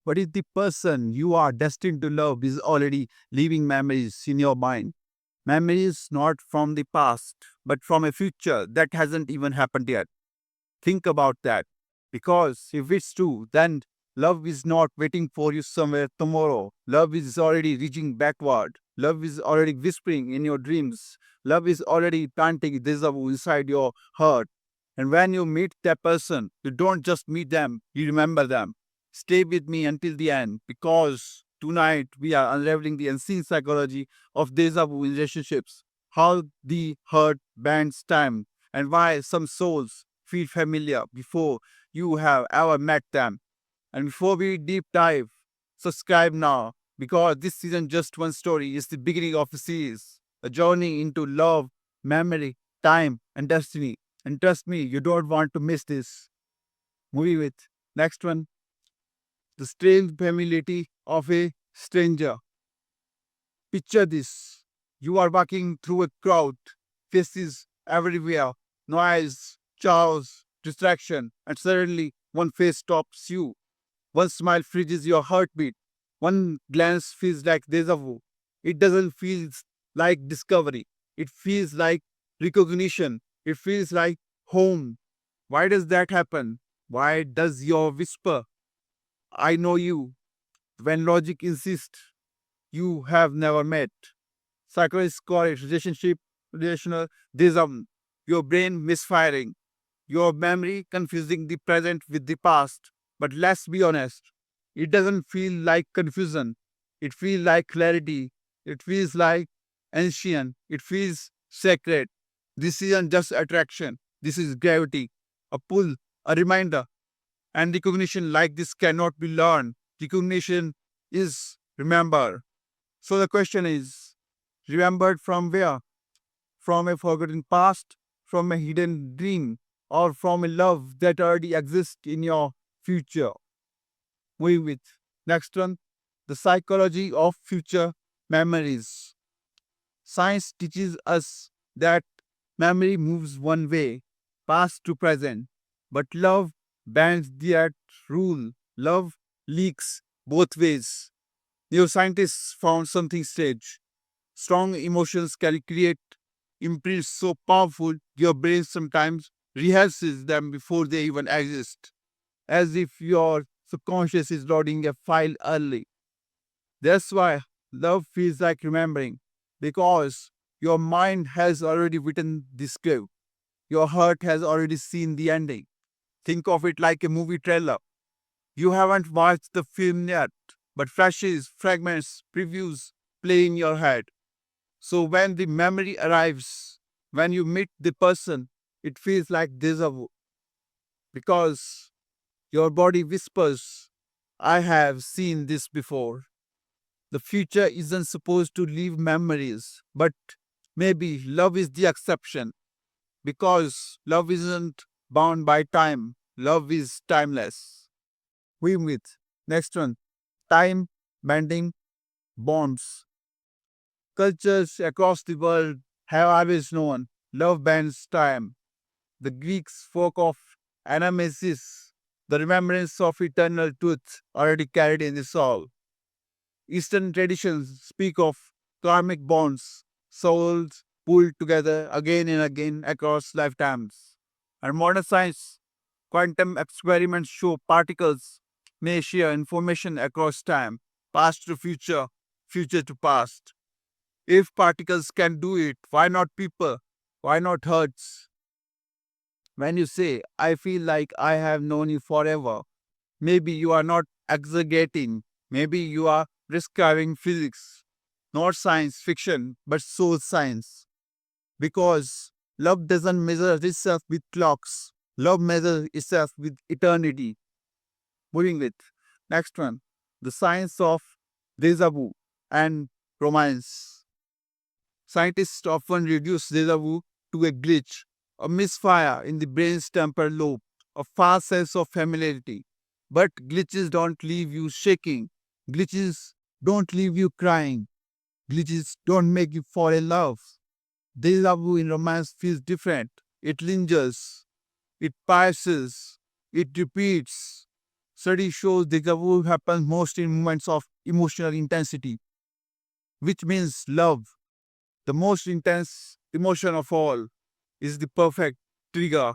What if the person you are destined to love is already leaving memories in your mind? Memories not from the past, but from a future that hasn't even happened yet. Think about that. Because if it's true, then love is not waiting for you somewhere tomorrow. Love is already reaching backward. Love is already whispering in your dreams. Love is already planting déjà vu inside your heart. And when you meet that person, you don't just meet them, you remember them. Stay with me until the end because tonight we are unraveling the unseen psychology of déjà vu in relationships, how the hurt bends time, and why some souls feel familiar before you have ever met them. And before we deep dive, subscribe now because this isn't just one story, it's the beginning of a series, a journey into love, memory, time, and destiny. And trust me, you don't want to miss this. Movie with next one, the strange familiarity of a stranger. Picture this. You are walking through a crowd, faces everywhere, noise, chaos, distraction, and suddenly one face stops you. One smile freezes your heartbeat. One glance feels like deja vu. It doesn't feel like discovery. It feels like recognition. It feels like home. Why does that happen? Why does your whisper, I know you, when logic insists you have never met? Psychologists call it relational dism, your brain misfiring, your memory confusing the present with the past. But let's be honest, it doesn't feel like confusion. It feels like clarity. It feels like ancient. It feels sacred. This isn't just attraction. This is gravity, a pull, a reminder. And recognition like this cannot be learned. Recognition is remember. So the question is, remembered from where? From a forgotten past, from a hidden dream, or from a love that already exists in your future. Moving with next one, the psychology of future memories. Science teaches us that memory moves one way, past to present, but love bends that rule. Love leaks both ways. Neuroscientists found something strange. Strong emotions can create imprints so powerful your brain sometimes rehearses them before they even exist, as if your subconscious is loading a file early. That's why love feels like remembering, because your mind has already written the script, your heart has already seen the ending. Think of it like a movie trailer. You haven't watched the film yet, but flashes, fragments, previews play in your head. So when the memory arrives, when you meet the person, it feels like deja vu because your body whispers, I have seen this before. The future isn't supposed to leave memories, but maybe love is the exception because love isn't bound by time. Love is timeless. We with next one, time bending bonds. Cultures across the world have always known love bends time. The Greeks spoke of anamnesis, the remembrance of eternal truth already carried in the soul. Eastern traditions speak of karmic bonds, souls pulled together again and again across lifetimes. And modern science, quantum experiments show particles may share information across time, past to future, future to past. If particles can do it, why not people? Why not hearts? When you say, I feel like I have known you forever, maybe you are not exaggerating. Maybe you are describing physics, not science fiction, but soul science. Because love doesn't measure itself with clocks, love measures itself with eternity. Moving with next one, the science of deja vu and romance. Scientists often reduce deja vu to a glitch, a misfire in the brain's temporal lobe, a fast sense of familiarity. But glitches don't leave you shaking. Glitches don't leave you crying. Glitches don't make you fall in love. Deja vu in romance feels different. It lingers, it passes, it repeats. Study shows deja vu happens most in moments of emotional intensity, which means love, the most intense emotion of all, is the perfect trigger.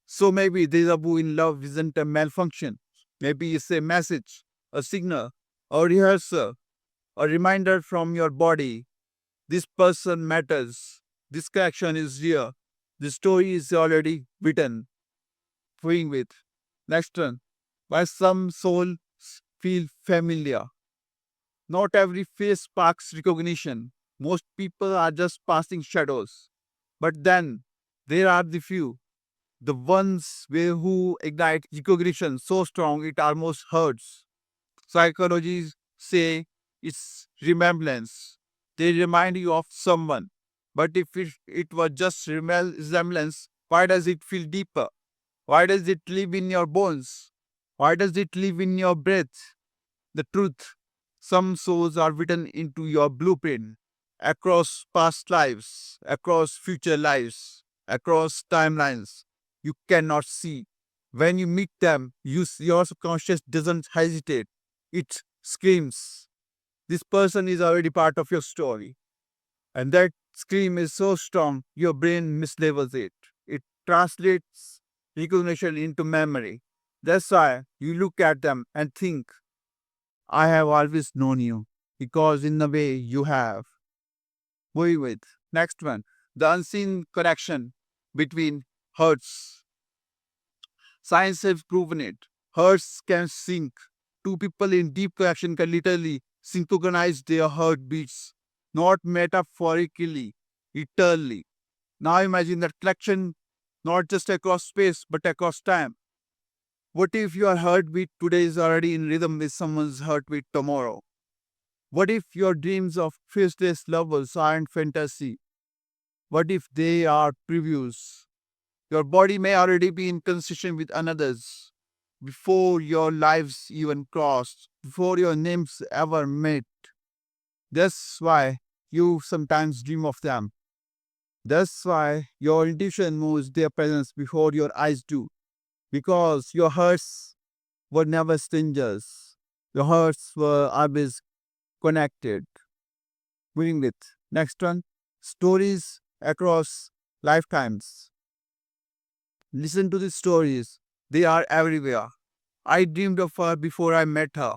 So maybe deja vu in love isn't a malfunction. Maybe it's a message, a signal, a rehearsal, a reminder from your body. This person matters. This connection is real. The story is already written. Flowing with. Next one. Why some souls feel familiar. Not every face sparks recognition. Most people are just passing shadows. But then there are the few, the ones who ignite recognition so strong it almost hurts. Psychologists say it's remembrance. They remind you of someone. But if it was just resemblance, why does it feel deeper? Why does it live in your bones? Why does it live in your breath? The truth, some souls are written into your blueprint across past lives, across future lives, across timelines you cannot see. When you meet them, your subconscious doesn't hesitate. It screams. This person is already part of your story. And that scream is so strong, your brain mislabels it. It translates recognition into memory. That's why you look at them and think, I have always known you, because in the way you have. Moving with. Next one. The unseen connection between hearts. Science has proven it. Hearts can sync. Two people in deep connection can literally synchronize their heartbeats, not metaphorically, eternally. Now imagine that connection not just across space but across time. What if your heartbeat today is already in rhythm with someone's heartbeat tomorrow? What if your dreams of faceless lovers aren't fantasy? What if they are previews? Your body may already be in conversation with another's before your lives even crossed, before your names ever met. That's why you sometimes dream of them. That's why your intuition knows their presence before your eyes do. Because your hearts were never strangers. Your hearts were always connected. Moving with next one, stories across lifetimes. Listen to these stories. They are everywhere. I dreamed of her before I met her.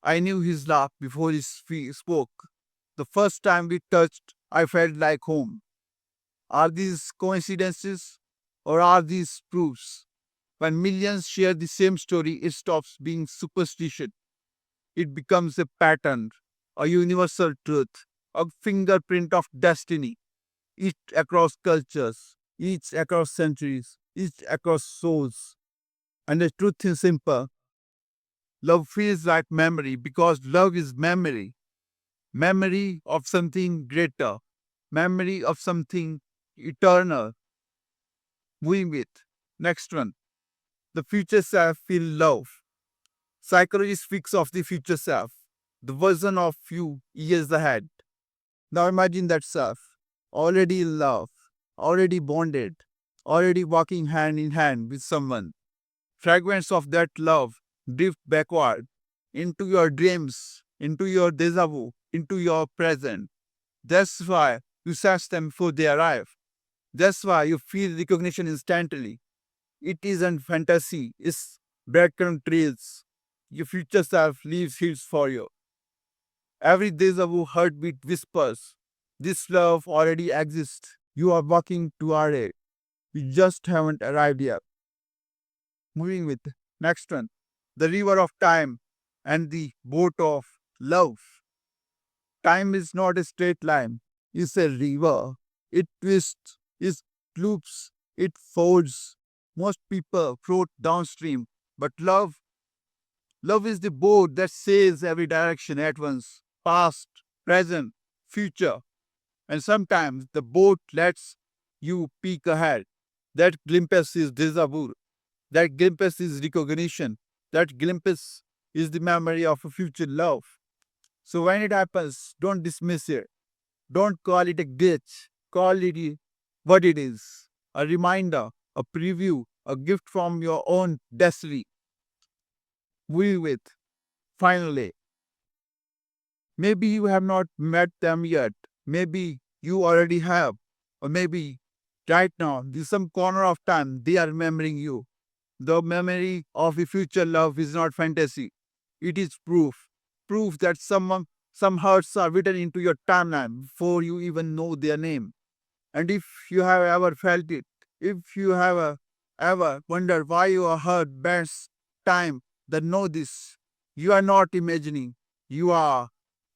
I knew his laugh before he spoke. The first time we touched, I felt like home. Are these coincidences or are these proofs? When millions share the same story, it stops being superstition. It becomes a pattern, a universal truth, a fingerprint of destiny, each across cultures, each across centuries, each across souls. And the truth is simple. Love feels like memory because love is memory. Memory of something greater. Memory of something eternal. Moving with. Next one. The future self feel love. Psychology speaks of the future self. The version of you years ahead. Now imagine that self. Already in love. Already bonded. Already walking hand in hand with someone. Fragments of that love drift backward into your dreams, into your deja vu, into your present. That's why you sense them before they arrive. That's why you feel recognition instantly. It isn't fantasy, it's breadcrumb trails. Your future self leaves hints for you. Every deja vu heartbeat whispers, this love already exists. You are walking toward it. You just haven't arrived yet. Moving with next one. The river of time and the boat of love. Time is not a straight line. It's a river. It twists, it loops, it folds. Most people float downstream, but love is the boat that sails every direction at once. Past, present, future. And sometimes the boat lets you peek ahead. That glimpse is deja vu. That glimpse is recognition. That glimpse is the memory of a future love. So when it happens, don't dismiss it. Don't call it a glitch. Call it what it is. A reminder, a preview, a gift from your own destiny. we with. Finally, maybe you have not met them yet. Maybe you already have. Or maybe right now, in some corner of time, they are remembering you. The memory of a future love is not fantasy. It is proof. Proof that some hearts are written into your timeline before you even know their name. And if you have ever felt it, if you have ever wondered why your heart bends time, then know this. You are not imagining, you are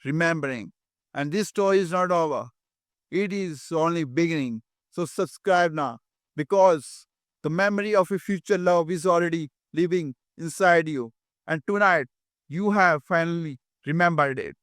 remembering. And this story is not over. It is only beginning. So subscribe now because the memory of a future love is already living inside you. And tonight, you have finally remembered it.